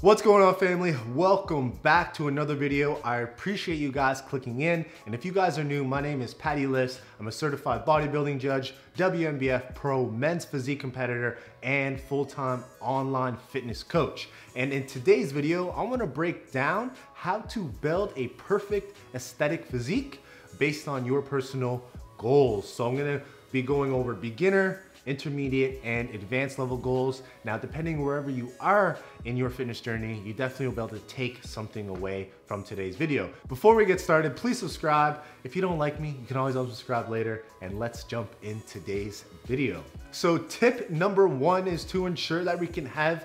What's going on, family? Welcome back to another video. I appreciate you guys clicking in. And if you guys are new, my name is Patty List. I'm a certified bodybuilding judge, WNBF pro men's physique competitor, and full-time online fitness coach. And in today's video, I want to break down how to build a perfect aesthetic physique based on your personal goals. So I'm going to be going over beginner, intermediate, and advanced level goals. Now, depending wherever you are in your fitness journey, you definitely will be able to take something away from today's video. Before we get started, please subscribe. If you don't like me, you can always unsubscribe later, and let's jump in today's video. So tip number one is to ensure that we can have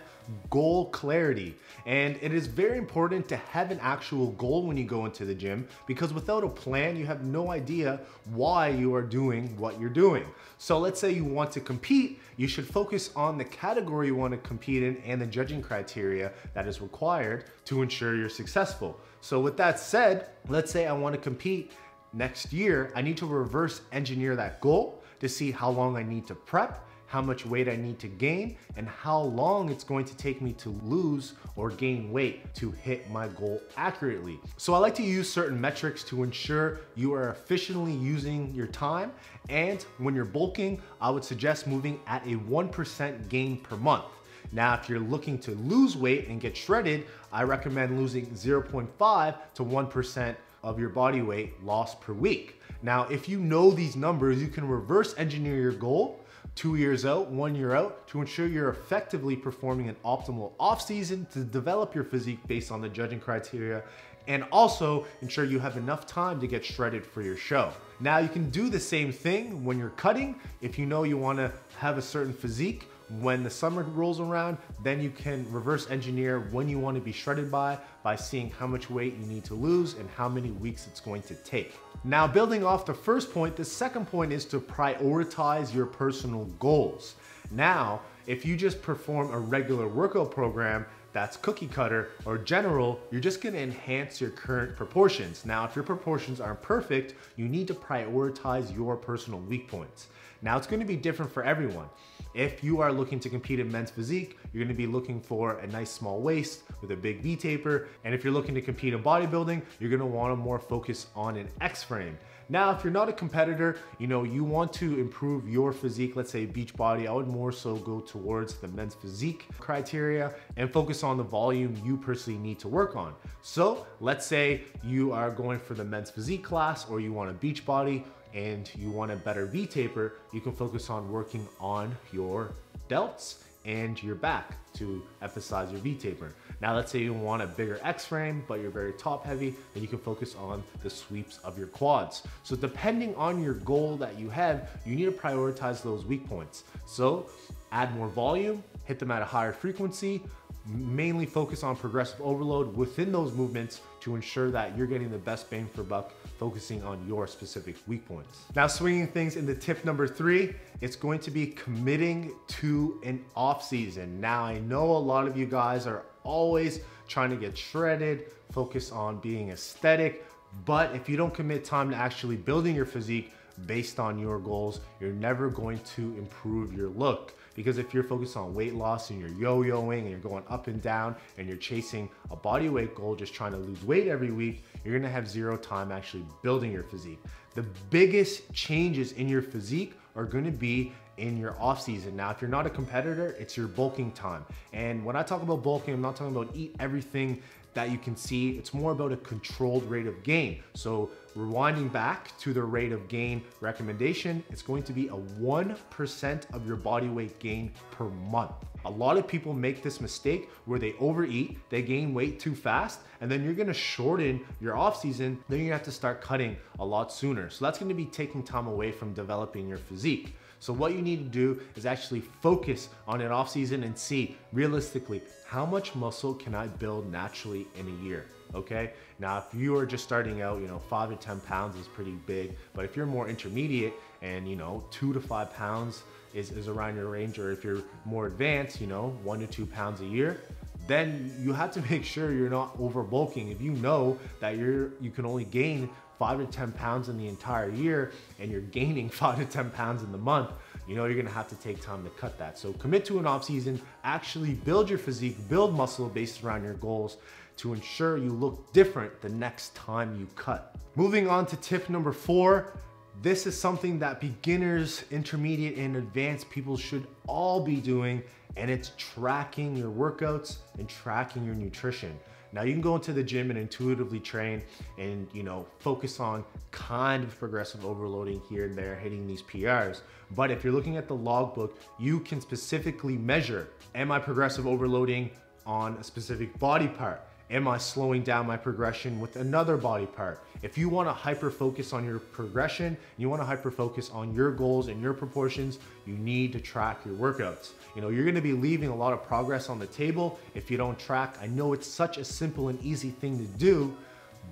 goal clarity. And it is very important to have an actual goal when you go into the gym, because without a plan, you have no idea why you are doing what you're doing. So let's say you want to compete, you should focus on the category you want to compete in and the judging criteria that is required to ensure you're successful. So with that said, let's say I want to compete next year. I need to reverse engineer that goal to see how long I need to prep, how much weight I need to gain, and how long it's going to take me to lose or gain weight to hit my goal accurately. So I like to use certain metrics to ensure you are efficiently using your time. And when you're bulking, I would suggest moving at a 1% gain per month. Now, if you're looking to lose weight and get shredded, I recommend losing 0.5 to 1% of your body weight lost per week. Now, if you know these numbers, you can reverse engineer your goal 2 years out, 1 year out, to ensure you're effectively performing an optimal off season to develop your physique based on the judging criteria, and also ensure you have enough time to get shredded for your show. Now, you can do the same thing when you're cutting. If you know you want to have a certain physique, when the summer rolls around, then you can reverse engineer when you want to be shredded by seeing how much weight you need to lose and how many weeks it's going to take. Now, building off the first point, the second point is to prioritize your personal goals. Now, if you just perform a regular workout program that's cookie cutter or general, you're just gonna enhance your current proportions. Now, if your proportions aren't perfect, you need to prioritize your personal weak points. Now, it's gonna be different for everyone. If you are looking to compete in men's physique, you're gonna be looking for a nice small waist with a big V taper. And if you're looking to compete in bodybuilding, you're gonna wanna more focus on an X frame. Now, if you're not a competitor, you want to improve your physique, let's say beach body, I would more so go towards the men's physique criteria and focus on the volume you personally need to work on. So let's say you are going for the men's physique class, or you want a beach body and you want a better V taper, you can focus on working on your delts and your back to emphasize your V taper. Now, let's say you want a bigger X frame, but you're very top heavy, then you can focus on the sweeps of your quads. So depending on your goal that you have, you need to prioritize those weak points. So add more volume, hit them at a higher frequency, mainly focus on progressive overload within those movements to ensure that you're getting the best bang for buck, focusing on your specific weak points. Now, swinging things into tip number three, it's going to be committing to an off season. Now, I know a lot of you guys are always trying to get shredded, focus on being aesthetic, but if you don't commit time to actually building your physique based on your goals, you're never going to improve your look. Because if you're focused on weight loss and you're yo-yoing and you're going up and down and you're chasing a body weight goal, just trying to lose weight every week, you're gonna have zero time actually building your physique. The biggest changes in your physique are gonna be in your off season. Now, if you're not a competitor, it's your bulking time. And when I talk about bulking, I'm not talking about eat everything that you can see. It's more about a controlled rate of gain. So rewinding back to the rate of gain recommendation, it's going to be a 1% of your body weight gain per month. A lot of people make this mistake where they overeat, they gain weight too fast, and then you're gonna shorten your off season, then you're gonna have to start cutting a lot sooner. So that's gonna be taking time away from developing your physique. So what you need to do is actually focus on an off season and see realistically, how much muscle can I build naturally in a year? Okay. Now, if you are just starting out, 5 to 10 pounds is pretty big, but if you're more intermediate and 2 to 5 pounds is around your range, or if you're more advanced, 1 to 2 pounds a year, then you have to make sure you're not over bulking. If you know that you can only gain 5 to 10 pounds in the entire year and you're gaining 5 to 10 pounds in the month, you know you're gonna have to take time to cut that. So commit to an off season, actually build your physique, build muscle based around your goals to ensure you look different the next time you cut. Moving on to tip number 4. This is something that beginners, intermediate, and advanced people should all be doing, and it's tracking your workouts and tracking your nutrition. Now you can go into the gym and intuitively train and, you know, focus on kind of progressive overloading here and there, hitting these PRs. But if you're looking at the logbook, you can specifically measure, am I progressive overloading on a specific body part? Am I slowing down my progression with another body part? If you want to hyper focus on your progression, you want to hyper focus on your goals and your proportions, you need to track your workouts. You know, you're going to be leaving a lot of progress on the table if you don't track. I know it's such a simple and easy thing to do,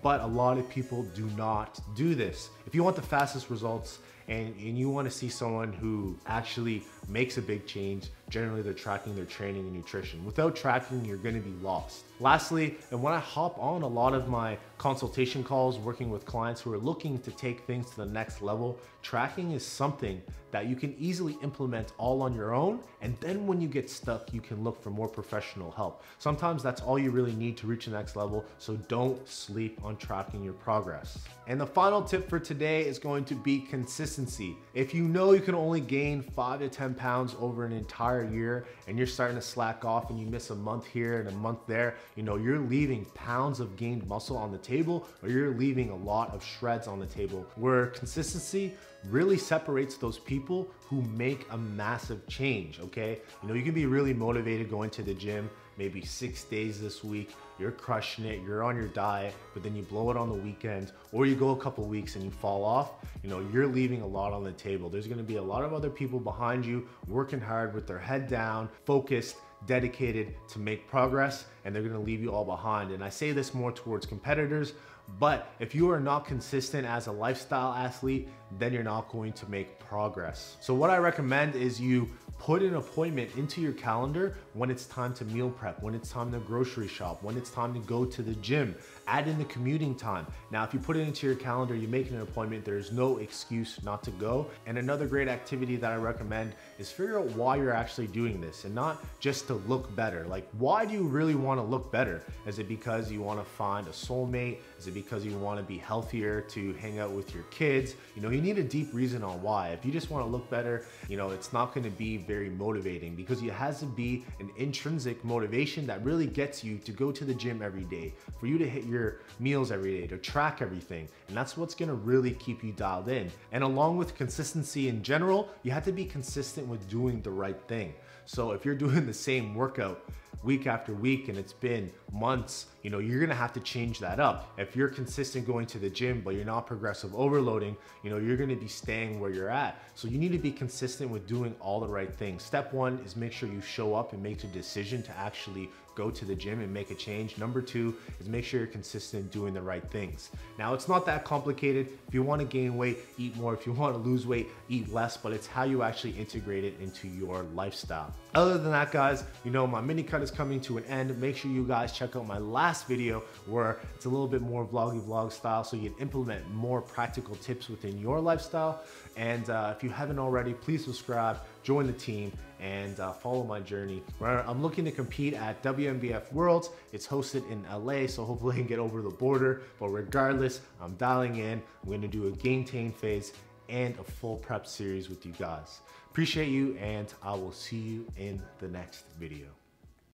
but a lot of people do not do this. If you want the fastest results and you want to see someone who actually makes a big change, generally they're tracking their training and nutrition. Without tracking, you're going to be lost. Lastly, and when I hop on a lot of my consultation calls working with clients who are looking to take things to the next level, tracking is something that you can easily implement all on your own. And then when you get stuck, you can look for more professional help. Sometimes that's all you really need to reach the next level. So don't sleep on tracking your progress. And the final tip for today is going to be consistency. If you know you can only gain 5 to 10 pounds over an entire year and you're starting to slack off and you miss a month here and a month there, you know, you're leaving pounds of gained muscle on the table, or you're leaving a lot of shreds on the table. Where consistency really separates those people who make a massive change, okay? You know, you can be really motivated going to the gym, maybe 6 days this week, you're crushing it, you're on your diet, but then you blow it on the weekend, or you go a couple weeks and you fall off, you know, you're leaving a lot on the table. There's gonna be a lot of other people behind you working hard with their head down, focused, dedicated to make progress, and they're gonna leave you all behind. And I say this more towards competitors, but if you are not consistent as a lifestyle athlete, then you're not going to make progress. So what I recommend is you put an appointment into your calendar when it's time to meal prep, when it's time to grocery shop, when it's time to go to the gym. Add in the commuting time. Now, if you put it into your calendar, you make an appointment, there's no excuse not to go. And another great activity that I recommend is figure out why you're actually doing this, and not just to look better. Like, why do you really want to look better? Is it because you want to find a soulmate? Is it because you want to be healthier to hang out with your kids? You know, you need a deep reason on why. If you just want to look better, you know, it's not going to be very motivating, because it has to be an intrinsic motivation that really gets you to go to the gym every day, for you to hit your meals every day, to track everything. And that's what's going to really keep you dialed in. And along with consistency in general, you have to be consistent with doing the right thing. So if you're doing the same workout week after week and it's been months, you know, you're gonna have to change that up. If you're consistent going to the gym, but you're not progressive overloading, you know, you're gonna be staying where you're at. So you need to be consistent with doing all the right things. Step 1 is make sure you show up and make a decision to actually go to the gym and make a change. Number 2 is make sure you're consistent doing the right things. Now, it's not that complicated. If you want to gain weight, eat more. If you want to lose weight, eat less, but it's how you actually integrate it into your lifestyle. Other than that, guys, you know, my mini cut is coming to an end. Make sure you guys check out my last video where it's a little bit more vlog style, so you can implement more practical tips within your lifestyle. And if you haven't already, please subscribe, join the team, and follow my journey. I'm looking to compete at WNBF Worlds. It's hosted in LA, so hopefully I can get over the border. But regardless, I'm dialing in. I'm gonna do a gain phase and a full prep series with you guys. Appreciate you, and I will see you in the next video.